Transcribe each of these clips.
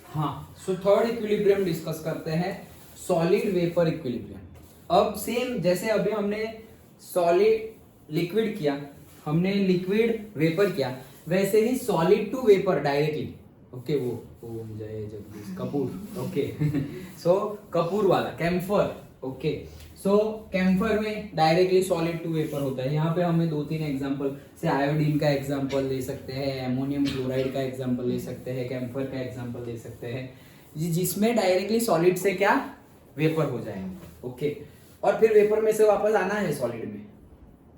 हाँ, so third equilibrium discuss करते हैं, सॉलिड वेपर इक्विलिब्रियम। अब सेम जैसे अभी हमने सॉलिड लिक्विड किया, हमने लिक्विड वेपर किया, वैसे ही solid to vapour directly. Okay, वो ओम जय जगदीश कपूर। ओके सो कपूर वाला कैम्फर। ओके, सो कैम्फर में डायरेक्टली सॉलिड टू वेपर होता है। यहाँ पे हमें 2-3 एग्जांपल से आयोडीन का एग्जांपल ले सकते हैं, एमोनियम क्लोराइड का एग्जांपल ले सकते हैं, कैम्फर का एग्जांपल ले सकते हैं, जिसमें डायरेक्टली सॉलिड से क्या वेपर हो जाएगा। ओके, और फिर वेपर में से वापस आना है सॉलिड में,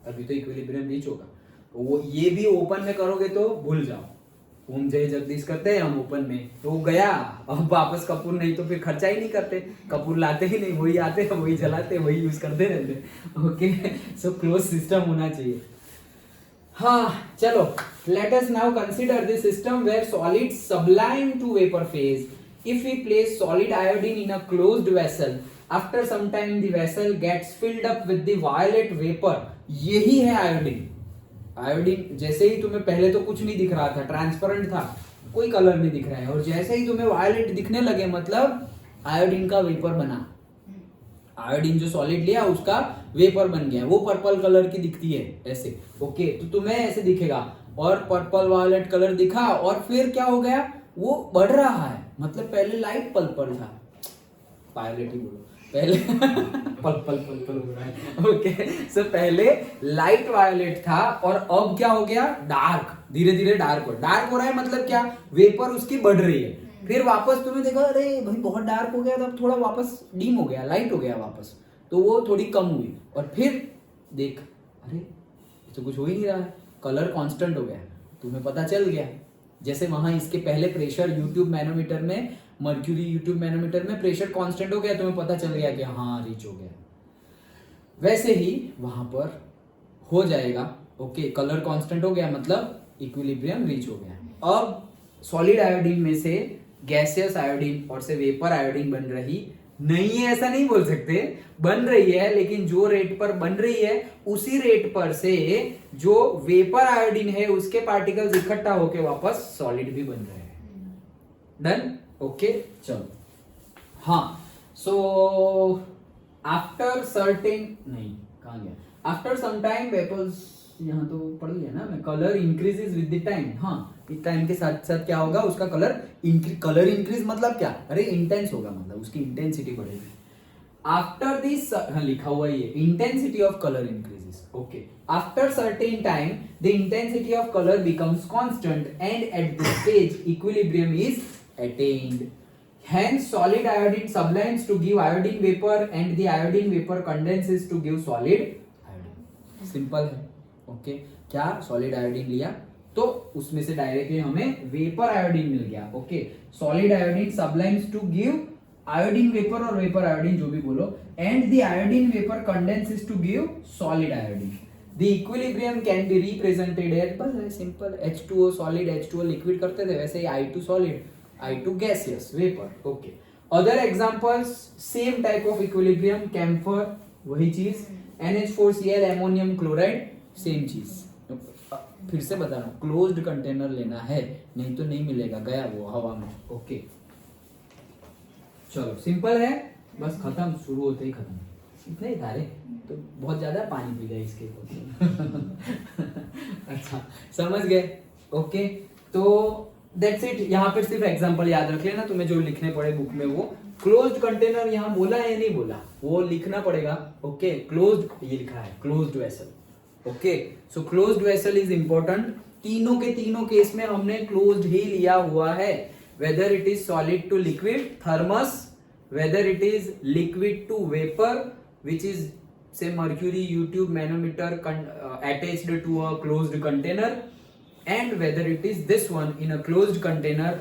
अभी तो इक्विलिब्रियम रीच होगा। वो ये भी ओपन में करोगे तो भूल जाओ, ओम जय जगदीश करते हैं हम ओपन में तो गया, अब वापस कपूर नहीं तो फिर खर्चा ही नहीं करते, कपूर लाते ही नहीं, वही आते हैं, वही जलाते, वही यूज करते रहते। ओके, सो क्लोज सिस्टम होना चाहिए। हाँ चलो, let us now consider this system where solid sublime to vapour phase. If we place solid iodine in a closed vessel, after some time the vessel gets filled up with the violet vapour. यही है iodine. Iodine जैसे ही तुम्हें पहले तो कुछ नहीं दिख रहा था, ट्रांसपेरेंट था, कोई कलर नहीं दिख रहा है, और जैसे ही तुम्हें वायलेट दिखने लगे मतलब आयोडीन का वेपर बना। आयोडीन जो सॉलिड लिया उसका वेपर बन गया, वो पर्पल कलर की दिखती है ऐसे। ओके, तो तुम्हें ऐसे दिखेगा, और पर्पल वायलेट कलर दिखा, और फिर क्या हो गया, वो बढ़ रहा है, मतलब पहले लाइट पर्पल था, वायलेट ही बोलो पहले पर्पल हो रहा है। ओके, सो पहले लाइट वायलेट था, और अब क्या हो गया, डार्क, धीरे धीरे डार्क हो रहा है, मतलब क्या, वेपर उसकी बढ़ रही है। फिर वापस तुम्हें देखा, अरे भाई बहुत डार्क हो गया, तब थोड़ा वापस डिम हो गया, लाइट हो गया वापस, तो वो थोड़ी कम हुई, और फिर देख, अरे तो कुछ हो ही नहीं रहा है, कलर कांस्टेंट हो गया, तुम्हें पता चल गया। जैसे वहां इसके पहले प्रेशर यूट्यूब मैनोमीटर में, मर्क्यूरी यूट्यूब मैनोमीटर में प्रेशर कांस्टेंट हो गया, तुम्हें पता चल गया कि हाँ रीच हो गया, वैसे ही वहां पर हो जाएगा। ओके, कलर कांस्टेंट हो गया मतलब इक्विलिब्रियम रीच हो गया। अब सॉलिड आयोडीन में से गैसियस आयोडीन और से वेपर आयोडीन बन रही नहीं है, ऐसा नहीं बोल सकते, बन रही है, लेकिन जो रेट पर बन रही है उसी रेट पर से जो वेपर आयोडीन है उसके पार्टिकल्स इकट्ठा होके वापस सॉलिड भी बन रहे हैं। डन। ओके, चलो। हाँ, सो आफ्टर सर्टेन, नहीं कहाँ गया, आफ्टर सम टाइम वेपर्स, यहाँ तो पढ़ लिया ना मैं, colour increases with the time. हाँ, इस टाइम के साथ साथ क्या होगा, उसका कलर इंक्रीज मतलब क्या, अरे इंटेंस होगा, मतलब उसकी इंटेंसिटी बढ़ेगी। आफ्टर दिस, हाँ लिखा हुआ ये, intensity of colour increases. Okay, after certain time the intensity of colour becomes constant and at this stage equilibrium is attained. Hence solid iodine sublimes to give iodine vapor and the iodine vapor condenses to give solid iodine. Simple है। Okay, क्या solid iodine लिया तो उसमें से directly हमें vapour iodine मिल गया। Okay, solid iodine sublimes to give iodine vapour, और वेपर आयोडीन जो भी बोलो, and the iodine vapour condenses to give solid iodine. The equilibrium can be represented as, बस simple, H2O solid, H2O liquid करते थे, वैसे ही I2 solid, I2 gaseous vapor. Okay. Other examples, same type of equilibrium, camphor, वही चीज, NH4Cl, ammonium chloride, same चीज। फिर से बता रहा हूँ, क्लोज्ड कंटेनर लेना है, नहीं तो नहीं मिलेगा, गया वो हवा में। ओके, चलो सिंपल है, बस खत्म, शुरू होते ही खत्म, इतना ही था रे, तो बहुत ज्यादा पानी पी गए इसके अच्छा, समझ गए। ओके, तो दैट्स इट। यहाँ पर सिर्फ एग्जांपल याद रख लेना, तुम्हें जो लिखने पड़े बुक में, वो क्लोज्ड कंटेनर यहाँ बोला है या नहीं बोला, वो लिखना पड़ेगा। ओके, क्लोज्ड ये लिखा है, closed vessel. Okay, so closed vessel is important. तीनों के तीनों केस में हमने क्लोज्ड ही लिया हुआ है, whether it is solid to liquid, थर्मस, whether it is liquid to vapour, which is say mercury YouTube manometer attached to a closed container, and whether it is this one in a closed container,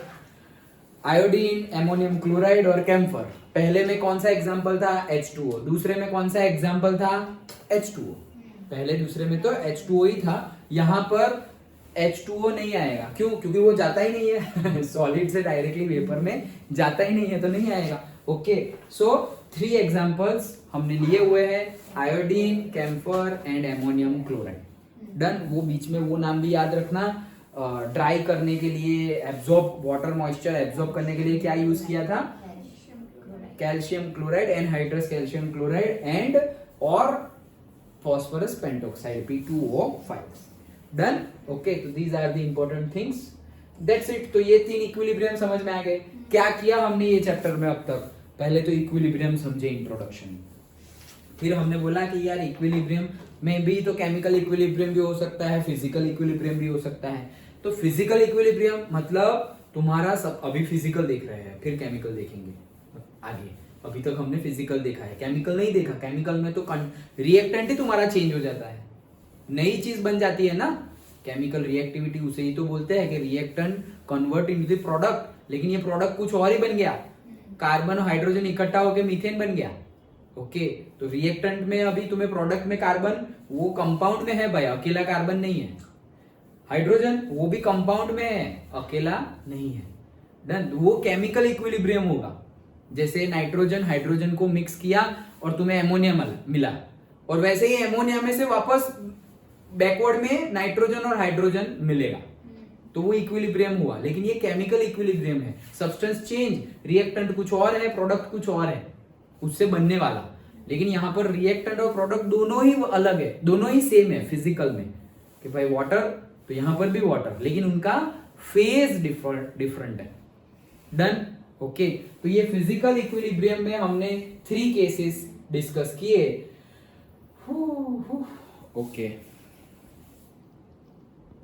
iodine, ammonium chloride और camphor। पहले में कौन सा example था, H2O, दूसरे में कौन सा एग्जांपल था, H2O। पहले दूसरे में तो H2O ही था, यहाँ पर H2O नहीं आएगा, क्यों, क्योंकि वो जाता ही नहीं है सॉलिड से डायरेक्टली वेपर में जाता ही नहीं है, तो नहीं आएगा। ओके, सो 3 एग्जांपल्स हमने लिए हुए हैं, iodine, camphor and ammonium chloride. Done. वो बीच में वो नाम भी याद रखना, ड्राई करने के लिए, एब्जॉर्ब वाटर मॉइस्चर एब्जॉर्ब करने के लिए क्या यूज किया था? Calcium chloride, anhydrous calcium chloride and और phosphorus pentoxide P2O5. Done? Okay, तो these are the important things. That's it. तो ये 3 इक्विलिब्रियम समझ में आ गए। क्या किया हमने ये चैप्टर में अब तक? पहले तो इक्विलिब्रियम समझे इंट्रोडक्शन, फिर हमने बोला कि यार इक्विलिब्रियम में भी तो केमिकल इक्विलिब्रियम भी हो सकता है, फिजिकल इक्विलिब्रियम भी हो सकता है। तो फिजिकल इक्विलिब्रियम मतलब तुम्हारा सब, अभी फिजिकल देख रहे हैं, फिर केमिकल देखेंगे आगे। अभी तक हमने फिजिकल देखा है, केमिकल नहीं देखा। केमिकल में तो रिएक्टेंट ही तुम्हारा चेंज हो जाता है, नई चीज बन जाती है ना। केमिकल रिएक्टिविटी उसे ही तो बोलते हैं कि reactant convert into the product, लेकिन ये प्रोडक्ट कुछ और ही बन गया, कार्बन और हाइड्रोजन इकट्ठा होकर मीथेन बन गया। ओके, तो रिएक्टेंट में अभी तुम्हें प्रोडक्ट में कार्बन वो कंपाउंड में है भाई, अकेला कार्बन नहीं है। हाइड्रोजन वो भी कंपाउंड में है, अकेला नहीं है। डन? वो केमिकल इक्विलिब्रियम होगा। जैसे नाइट्रोजन हाइड्रोजन को मिक्स किया और तुम्हें एमोनिया मिला, और वैसे ही एमोनिया में से वापस बैकवर्ड में नाइट्रोजन और हाइड्रोजन मिलेगा, तो वो इक्विलिब्रियम हुआ। लेकिन ये केमिकल इक्विलिब्रियम है, सब्सटेंस चेंज, रिएक्टेंट कुछ और है, प्रोडक्ट कुछ और है उससे बनने वाला। लेकिन यहाँ पर रिएक्टेंट और प्रोडक्ट दोनों ही अलग है, दोनों ही सेम है फिजिकल में, कि भाई वाटर, तो यहाँ पर भी वाटर, लेकिन उनका फेज डिफरेंट है। डन? ओके, तो ये फिजिकल इक्विलिब्रियम में हमने 3 केसेस डिस्कस किए। ओके।